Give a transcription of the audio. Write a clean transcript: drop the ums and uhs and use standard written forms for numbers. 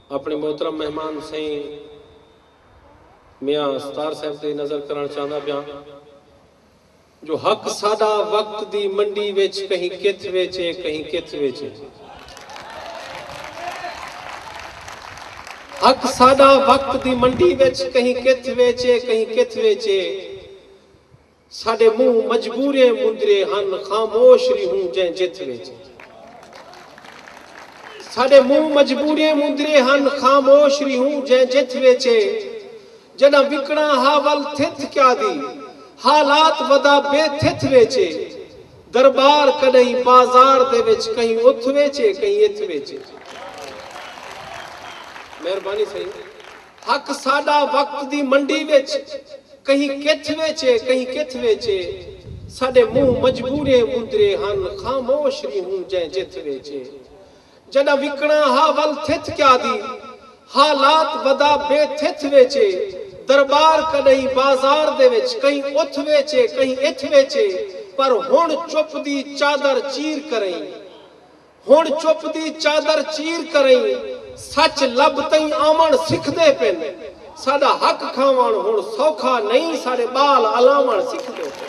अपने मोहतरम मेहमान सही मियाँ सतार साहब से नजर करना चाहता पाया जो हक साडा वक्त दी मंडी विच कहीं किथ वेचे कहीं किथ वेचे। हक साडा वक्त दी मंडी विच कहीं किथ वेचे कहीं किथ वेचे। साडे मुंह मजबूरे मुंदरे हन खामोश रहूं जै जिथ वेचे। साडे मुंह मजबूरे मुंदरे हन खामोश रहूं जै जिथ वेचे। जना विकणा हावल थिथ क्या दी हालात वदा बेथिथ वेचे। दरबार कदई बाजार दे विच कहीं उथ वेचे कहीं इथ वेचे। मेहरबानी सही। हक साडा वक्त दी मंडी विच कहीं किथ वेचे कहीं किथ वेचे। साडे मुंह मजबूरे मुंदरे हन खामोश रहूं जै जिथ वेचे। जना विकणा हावल थिथ क्या दी हालात वदा बेथिथ वेचे। दरबार कदई बाजार दे विच कहीं उथ वेचे कहीं इथ वेचे। पर हुण चुप दी चादर चीर करई हुण चुप दी चादर चीर करई। सच लब तई आमण सिखदे पिन। साडा हक खावण हुण सौखा नहीं साडे बाल अलावण सिखदे पिन।